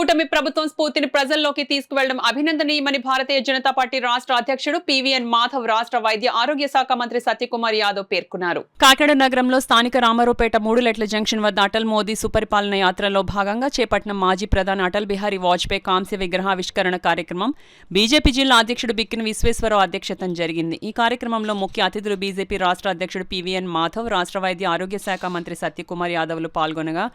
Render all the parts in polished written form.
కూటమి ప్రభుత్వం స్ఫూర్తిని ప్రజల్లోకి తీసుకువెళ్లడం అభినందనీయమని భారతీయ జనతా పార్టీ రాష్ట్ర అధ్యక్షుడు పివిఎన్ మాధవ్, రాష్ట్ర వైద్య ఆరోగ్య శాఖ మంత్రి సత్యకుమార్ యాదవ్ పేర్కొన్నారు. కాకినాడ నగరంలో స్థానిక రామారావుపేట మూడులెట్ల జంక్షన్ వద్ద అటల్ మోదీ సుపరిపాలన యాత్రలో భాగంగా చేపట్టిన మాజీ ప్రధాని అటల్ బిహారీ వాజ్పేయి కాంస్య విగ్రహావిష్కరణ కార్యక్రమం బీజేపీ జిల్లా అధ్యక్షుడు బిక్కిన విశ్వేశ్వరరావు అధ్యక్షతన జరిగింది. ఈ కార్యక్రమంలో ముఖ్య అతిథులు బీజేపీ రాష్ట్ర అధ్యక్షుడు పివిఎన్ మాధవ్, రాష్ట్ర వైద్య ఆరోగ్య శాఖ మంత్రి సత్యకుమార్ యాదవ్లు పాల్గొనగా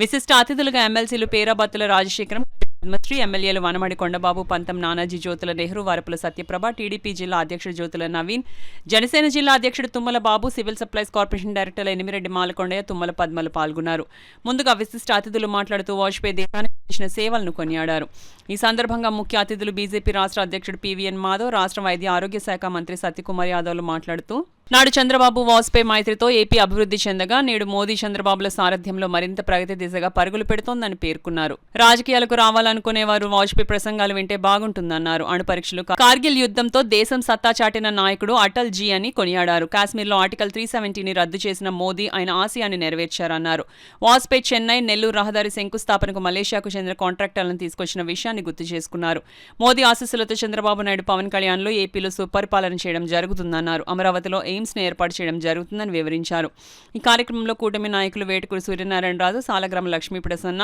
విశిష్ట అతిథులుగా ఎమ్మెల్సీలు పేరాబత్తుల రాజశేఖరం, పద్మశ్రీ, ఎమ్మెల్యేలు వనమడి కొండబాబు, పంతం నానాజీ, జ్యోతుల నెహ్రూ, వరపుల సత్యప్రభ, టీడీపీ జిల్లా అధ్యక్షుడు జ్యోతుల నవీన్, జనసేన జిల్లా అధ్యక్షుడు తుమ్మల బాబు, సివిల్ సప్లైస్ కార్పొరేషన్ డైరెక్టర్లు ఎనిమిరెడ్డి మాలకొండయ్య, తుమ్మల పద్మలు పాల్గొన్నారు. ముందుగా విశిష్ట అతిథులు మాట్లాడుతూ వాజ్పేయి దేశానికి చేసిన సేవలను కొనియాడారు. ఈ సందర్భంగా ముఖ్య అతిథులు బీజేపీ రాష్ట్ర అధ్యక్షుడు పివిఎన్ మాధవ్, రాష్ట్ర వైద్య ఆరోగ్య శాఖ మంత్రి సత్యకుమార్ యాదవ్లు మాట్లాడుతూ నాడు చంద్రబాబు వాజ్పేయి మైత్రితో ఏపీ అభివృద్ధి చెందగా నేడు మోదీ చంద్రబాబుల సారథ్యంలో మరింత ప్రగతి దిశగా పరుగులు పెడుతోందని పేర్కొన్నారు. రాజకీయాలకు రావాలనుకునేవారు వాజ్పేయి ప్రసంగాలు వింటే బాగుంటుందన్నారు. అణుపరీక్షలు, కార్గిల్ యుద్ధంతో దేశం సత్తా చాటిన నాయకుడు అటల్ జీ అని కొనియాడారు. కాశ్మీర్లో ఆర్టికల్ 370ని రద్దు చేసిన మోదీ ఆయన ఆశయాన్ని నెరవేర్చారన్నారు. వాజ్పేయి చెన్నై, నెల్లూరు రహదారి శంకుస్థాపనకు మలేషియాకు చెందిన కాంట్రాక్టర్లను తీసుకొచ్చిన విషయాన్ని గుర్తు చేసుకున్నారు. మోదీ ఆశీస్సులతో చంద్రబాబు నాయుడు, పవన్ కళ్యాణ్లో ఏపీలో సుపరిపాలన చేయడం జరుగుతుందన్నారు. అమరావతిలో ఎయిమ్స్ ను ఏర్పాటు చేయడం జరుగుతుందని వివరించారు. ఈ కార్యక్రమంలో కూటమి నాయకులు వేటుకూరి సూర్యనారాయణరాజు, సాలగ్రామ లక్ష్మీ ప్రసన్న,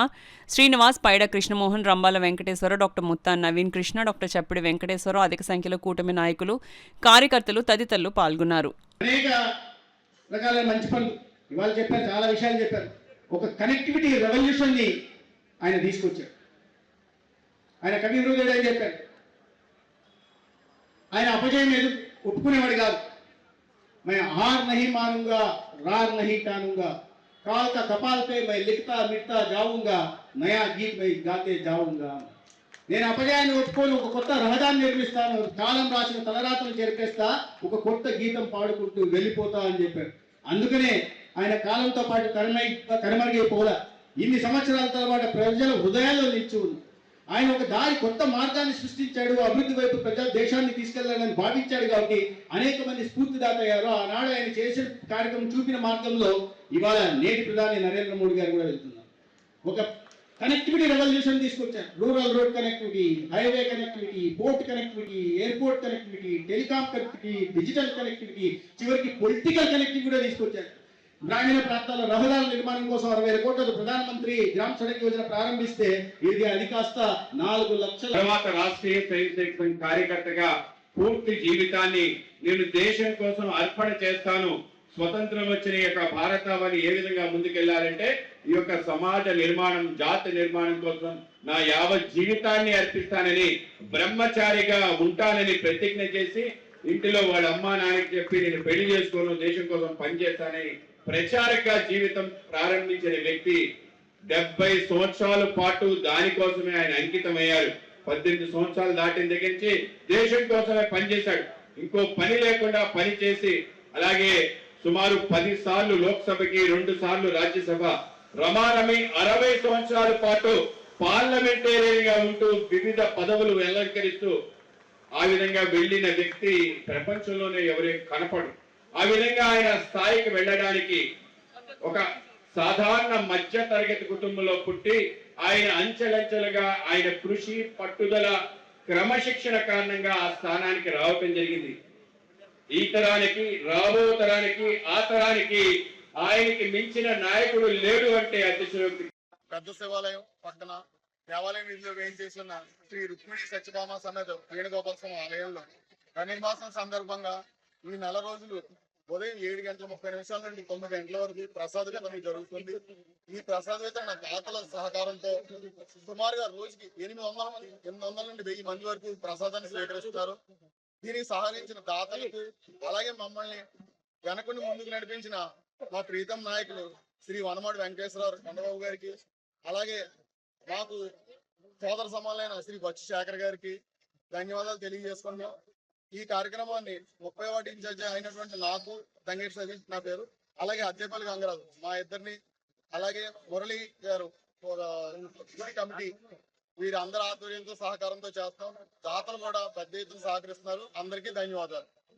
శ్రీనివాస్, పైడ కృష్ణమోహన్, రంబాల వెంకటేశ్వర, డాక్టర్ ముత్తా నవీన్ కృష్ణ, డాక్టర్ చప్పిడి వెంకటేశ్వరరావు, అధిక సంఖ్యలో కూటమి నాయకులు, కార్యకర్తలు తదితరులు పాల్గొన్నారు. ఒక కనెక్టివిటీ రెవల్యూషన్ ని ఆయన తీసుకొచ్చారు. ఆయన కవి హృదయుడు అని చెప్పారు. ఆయన అపజయం ఏది ఒప్పుకునేవాడు కాదు. मैं हार नहीं मानूंगा, रार नहीं टानूंगा, काल का कपाल पे मैं लिखता मिटता जाऊंगा, नया गीत मैं गाते जाऊंगा. నేను అపజయాన్ని ఒప్పుకొని ఒక కొత్త రహదారిని నిర్మిస్తాను, కాలం రాసిన తలరాతను చెరిపేస్తా, ఒక కొత్త గీతం పాడుకుంటూ వెళ్ళిపోతా అని చెప్పారు. అందుకనే ఆయన కాలంతో పాటు కనుమరుగైపోలా. ఇన్ని సంవత్సరాల తర్వాత ప్రజల హృదయాల్లో నిలిచి ఉంది. ఆయన ఒక దారి, కొత్త మార్గాన్ని సృష్టించాడు. అభివృద్ధి వైపు ప్రజల దేశాన్ని తీసుకెళ్లాలని భావించాడు. కాబట్టి అనేక మంది స్ఫూర్తిదాత అయ్యారు. ఆనాడు ఆయన చేసిన కార్యక్రమం చూపిన మార్గంలో ఇవాళ నేటి ప్రధాని నరేంద్ర మోడీ గారు కూడా వెళ్తున్నారు. ఒక కనెక్టివిటీ రెవల్యూషన్ తీసుకొచ్చారు. Rural road connectivity, highway connectivity, port connectivity, airport connectivity, telecom connectivity, digital connectivity, చివరికి పొలిటికల్ కనెక్టివిటీ కూడా తీసుకొచ్చారు. గ్రామీణ ప్రాంతాల్లో రహదారుల నిర్మాణం కోసం 60,000 కోట్లతో ప్రధానమంత్రి గ్రామ సడక్ యోజన ప్రారంభిస్తే ఇది అది కాస్త 4 లక్షల. తర్వాత రాష్ట్రీయ స్వయం కార్యకర్తగా పూర్తి జీవితాన్ని నేను దేశం కోసం అర్పణ చేస్తాను, స్వతంత్రం వచ్చిన యొక్క భారతావని ఏ విధంగా ముందుకెళ్లాలంటే ఈ యొక్క సమాజ నిర్మాణం, జాతి నిర్మాణం కోసం నా యావత్ జీవితాన్ని అర్పిస్తానని, బ్రహ్మచారిగా ఉంటానని ప్రతిజ్ఞ చేసి ఇంటిలో వాళ్ళ అమ్మా నాన్నకి చెప్పి నేను పెళ్లి చేసుకోను, దేశం కోసం పనిచేస్తానని ప్రచారక జీవితం ప్రారంభించిన వ్యక్తి 70 సంవత్సరాల పాటు దానికోసమే ఆయన అంకితమయ్యారు. 18 సంవత్సరాలు దాటిన దగ్గర నుంచి దేశం కోసమే పనిచేశాడు. ఇంకో పని లేకుండా పని చేసి, అలాగే సుమారు 10 సార్లు లోక్సభకి, 2 సార్లు రాజ్యసభ, రమారమి 60 సంవత్సరాల పాటు పార్లమెంటేరియన్ గా ఉంటూ వివిధ పదవులు అలంకరిస్తూ ఆ విధంగా వెళ్ళిన వ్యక్తి ప్రపంచంలోనే ఎవరే కనపడు. ఆ విధంగా ఆయన స్థాయికి వెళ్ళడానికి ఒక సాధారణ మధ్య తరగతి కుటుంబంలో పుట్టి ఆయన అంచెలంచెలుగా ఆయన కృషి, పట్టుదల, క్రమశిక్షణ కారణంగా ఆ స్థానానికి రావటం జరిగింది. ఈ తరానికి, రాబో తరానికి, ఆ తరానికి ఆయనకి మించిన నాయకుడు లేడు అంటే అతిశయోక్తి. పెద్ద శివాలయం పక్కన దేవాలయం నిధిలో వేయించేసిన శ్రీ రుక్మిణి సత్యభామ సమేత వేణుగోపాల స్వామి ఆలయంలో ధనుర్మాసం సందర్భంగా ఈ నెల రోజులు ఉదయం 7:30 నుండి 9 గంటల వరకు ప్రసాద వితరణ జరుగుతుంది. ఈ ప్రసాద వితరణ దాతల సహకారంతో సుమారుగా రోజుకి 800 నుండి 1000 మంది వరకు ప్రసాదాన్ని స్వీకరిస్తారు. దీనికి సహకరించిన దాతలకు, అలాగే మమ్మల్ని వెనకుండి ముందుకు నడిపించిన మా ప్రీతం నాయకులు శ్రీ వనమడి వెంకటేశ్వరరావు కొండబాబు గారికి, అలాగే మాకు సోదర సమానమైన శ్రీ బచ్చు శేఖర్ గారికి ధన్యవాదాలు తెలియజేసుకున్నాం. ఈ కార్యక్రమాన్ని 30వ వార్డు ఇన్ఛార్జి అయినటువంటి నాకు, తంగేటి సతీష్ నా పేరు, అలాగే అద్దెపల్లి గంగరాజు మా ఇద్దరిని, అలాగే మురళి గారు కమిటీ, వీరందరి ఆధ్వర్యంతో సహకారంతో చేస్తాం. దాతలు కూడా పెద్ద ఎత్తున సహకరిస్తున్నారు. అందరికీ ధన్యవాదాలు.